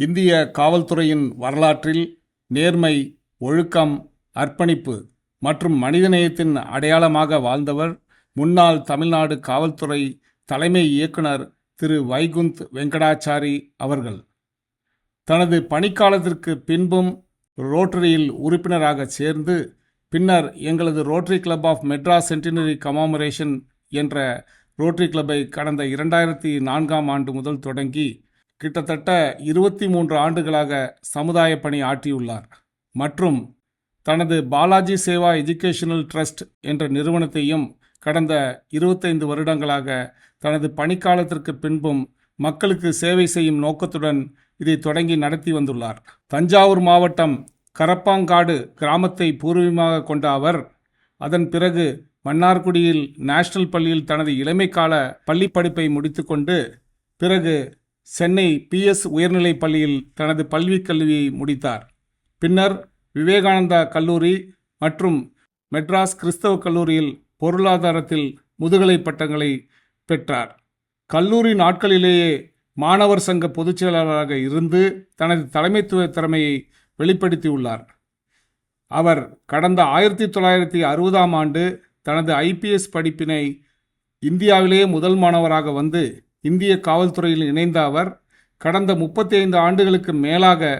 இந்திய காவல்துறையின் வரலாற்றில் நேர்மை, ஒழுக்கம், அர்ப்பணிப்பு மற்றும் மனிதநேயத்தின் அடையாளமாக வாழ்ந்தவர் முன்னாள் தமிழ்நாடு காவல்துறை தலைமை இயக்குனர் திரு வைகுந்த் வெங்கடாச்சாரி அவர்கள். தனது பணிக்காலத்திற்கு பின்பும் ரோட்டரியில் உறுப்பினராக சேர்ந்து பின்னர் எங்களது rotary club of Madras centenary commemoration என்ற ரோட்டரி கிளப்பை கடந்த 2004ஆம் ஆண்டு முதல் தொடங்கி கிட்டத்தட்ட 23 ஆண்டுகளாக சமுதாய பணி ஆற்றியுள்ளார். மற்றும் தனது பாலாஜி சேவா எஜுகேஷனல் ட்ரஸ்ட் என்ற நிறுவனத்தையும் கடந்த 25 வருடங்களாக தனது பணிக்காலத்திற்கு பின்பும் மக்களுக்கு சேவை செய்யும் நோக்கத்துடன் இதை தொடங்கி நடத்தி வந்துள்ளார். தஞ்சாவூர் மாவட்டம் கரப்பாங்காடு கிராமத்தை பூர்வீகமாக கொண்ட அவர் அதன் பிறகு மன்னார்குடியில் நேஷனல் பள்ளியில் தனது இளமைக்கால பள்ளி படிப்பை முடித்துக்கொண்டு பிறகு சென்னை PS உயர்நிலைப் பள்ளியில் தனது பள்ளிக் கல்வியை முடித்தார். பின்னர் விவேகானந்தா கல்லூரி மற்றும் மெட்ராஸ் கிறிஸ்தவ கல்லூரியில் பொருளாதாரத்தில் முதுகலை பட்டங்களை பெற்றார். கல்லூரி நாட்களிலேயே மாணவர் சங்க பொதுச் செயலாளராக இருந்து தனது தலைமைத்துவ திறமையை வெளிப்படுத்தியுள்ளார். அவர் கடந்த 1960ஆம் ஆண்டு தனது IPS படிப்பினை இந்தியாவிலேயே முதல் மாணவராக வந்து இந்திய காவல்துறையில் இணைந்த அவர் கடந்த 35 ஆண்டுகளுக்கு மேலாக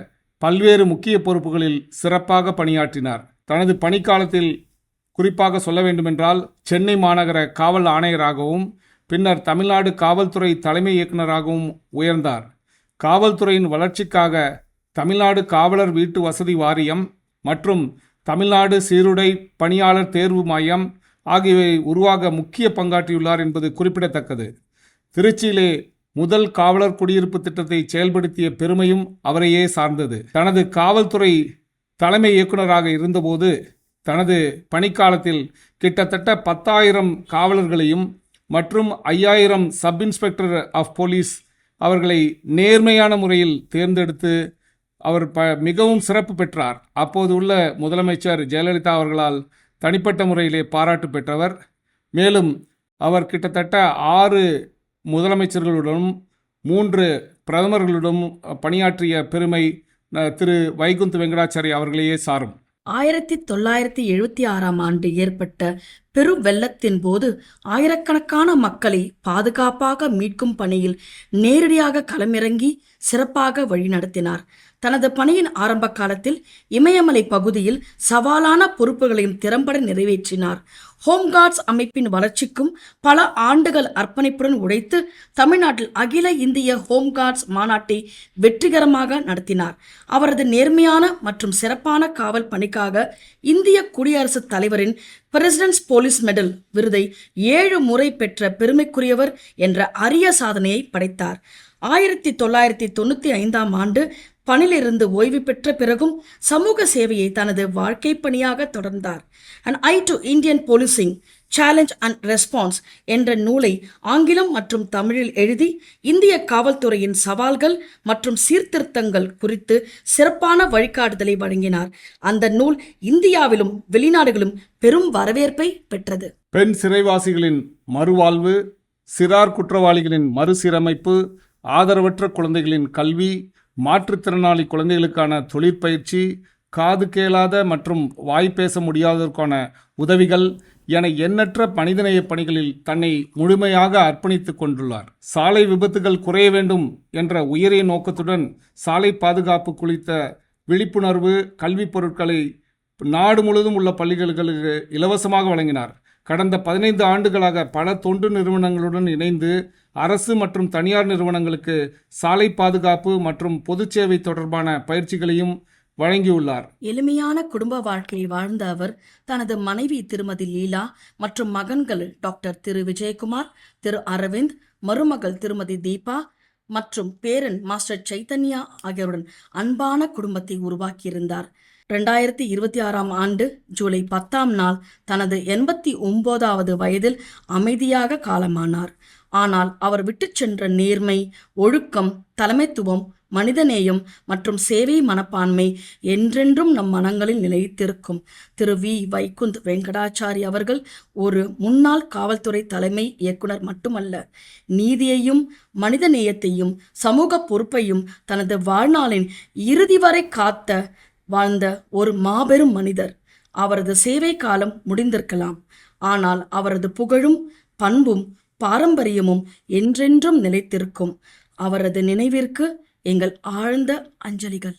பல்வேறு முக்கிய பொறுப்புகளில் சிறப்பாக பணியாற்றினார். தனது பணிக்காலத்தில் குறிப்பாக சொல்ல வேண்டுமென்றால் சென்னை மாநகர காவல் ஆணையராகவும் பின்னர் தமிழ்நாடு காவல்துறை தலைமை இயக்குநராகவும் உயர்ந்தார். காவல்துறையின் வளர்ச்சிக்காக தமிழ்நாடு காவலர் வீட்டு வசதி வாரியம் மற்றும் தமிழ்நாடு சீருடை பணியாளர் தேர்வு மையம் ஆகியவை உருவாக முக்கிய பங்காற்றியுள்ளார் என்பது குறிப்பிடத்தக்கது. திருச்சியிலே முதல் காவலர் குடியிருப்பு திட்டத்தை செயல்படுத்திய பெருமையும் அவரையே சார்ந்தது. தனது காவல்துறை தலைமை இயக்குநராக இருந்தபோது தனது பணிக்காலத்தில் கிட்டத்தட்ட 10,000 காவலர்களையும் மற்றும் 5,000 சப் இன்ஸ்பெக்டர் ஆஃப் போலீஸ் அவர்களை நேர்மையான முறையில் தேர்ந்தெடுத்து அவர் மிகவும் சிறப்பு பெற்றார். அப்போது உள்ள முதலமைச்சர் ஜெயலலிதா அவர்களால் தனிப்பட்ட முறையிலே பாராட்டு பெற்றவர். மேலும் அவர் கிட்டத்தட்ட 6 முதலமைச்சர்களுடனும் 3 பிரதமர்களுடன் பணியாற்றிய பெருமை திரு வைகுந்த் வெங்கடாச்சாரி அவர்களையே சாரும். 1976ஆம் ஆண்டு ஏற்பட்ட பெரும் வெள்ளத்தின் போது ஆயிரக்கணக்கான மக்களை பாதுகாப்பாக மீட்கும் பணியில் நேரடியாக களமிறங்கி சிறப்பாக வழிநடத்தினார். தனது பணியின் ஆரம்ப காலத்தில் இமயமலை பகுதியில் சவாலான பொறுப்புகளையும் திறம்பட நிறைவேற்றினார். ஹோம்கார்ட்ஸ் அமைப்பின் வளர்ச்சிக்கும் பல ஆண்டுகள் அர்ப்பணிப்புடன் உழைத்து தமிழ்நாட்டில் அகில இந்திய ஹோம்கார்ட்ஸ் மாநாட்டை வெற்றிகரமாக நடத்தினார். அவரது நேர்மையான மற்றும் சிறப்பான காவல் பணிக்காக இந்திய குடியரசுத் தலைவரின் பிரசிடென்ட்ஸ் போலீஸ் மெடல் விருதை 7 முறை பெற்ற பெருமைக்குரியவர் என்ற அரிய சாதனையை படைத்தார். 1995ஆம் ஆண்டு பணியிலிருந்து ஓய்வு பெற்ற பிறகும் சமூக சேவையை தனது வாழ்க்கை பணியாக தொடர்ந்தார். An Eye to Indian Policing Challenge and Response என்ற நூலை ஆங்கிலம் மற்றும் தமிழில் எழுதி இந்திய காவல்துறையின் சவால்கள் மற்றும் சீர்திருத்தங்கள் குறித்து சிறப்பான வழிகாட்டுதலை வழங்கினார். அந்த நூல் இந்தியாவிலும் வெளிநாடுகளிலும் பெரும் வரவேற்பை பெற்றது. பெண் சிறைவாசிகளின் மறுவாழ்வு, சிறார் குற்றவாளிகளின் மறுசீரமைப்பு, ஆதரவற்ற குழந்தைகளின் கல்வி, மாற்றுத்திறனாளி குழந்தைகளுக்கான தொழிற்பயிற்சி, காது கேளாத மற்றும் வாய் பேச முடியாததற்கான உதவிகள் என எண்ணற்ற மனிதநேய பணிகளில் தன்னை முழுமையாக அர்ப்பணித்துக் கொண்டுள்ளார். சாலை விபத்துகள் குறைய வேண்டும் என்ற உயரிய நோக்கத்துடன் சாலை பாதுகாப்பு குறித்த விழிப்புணர்வு கல்வி பொருட்களை நாடு முழுவதும் உள்ள பள்ளிகளுக்கு இலவசமாக வழங்கினார். கடந்த 15 ஆண்டுகளாக பல தொண்டு நிறுவனங்களுடன் இணைந்து அரசு மற்றும் தனியார் நிறுவனங்களுக்கு சாலை பாதுகாப்பு மற்றும் பொது சேவை தொடர்பான பயிற்சிகளையும் வழங்கியுள்ளார். எளிமையான குடும்ப வாழ்க்கையை வாழ்ந்த அவர் தனது மனைவி திருமதி லீலா மற்றும் மகன்கள் டாக்டர் திரு விஜயகுமார், திரு அரவிந்த், மருமகள் திருமதி தீபா மற்றும் பேரன் மாஸ்டர் சைத்தன்யா ஆகியோருடன் அன்பான குடும்பத்தை உருவாக்கியிருந்தார். 2026ஆம் ஆண்டு ஜூலை 10ஆம் நாள் தனது 89வது வயதில் அமைதியாக காலமானார். ஆனால் அவர் விட்டுச் சென்ற நேர்மை, ஒழுக்கம், தலைமைத்துவம், மனிதநேயம் மற்றும் சேவை மனப்பான்மை என்றென்றும் நம் மனங்களில் நிலைத்திருக்கும். திரு வி. வைகுந்த் வெங்கடாச்சாரி அவர்கள் ஒரு முன்னாள் காவல்துறை தலைமை இயக்குனர் மட்டுமல்ல, நீதியையும் மனிதநேயத்தையும் சமூக பொறுப்பையும் தனது வாழ்நாளின் இறுதி வரை வாழ்ந்த ஒரு மாபெரும் மனிதர். அவரது சேவை காலம் முடிந்திருக்கலாம், ஆனால் அவரது புகழும் பண்பும் பாரம்பரியமும் என்றென்றும் நிலைத்திருக்கும். அவரது நினைவிற்கு எங்கள் ஆழ்ந்த அஞ்சலிகள்.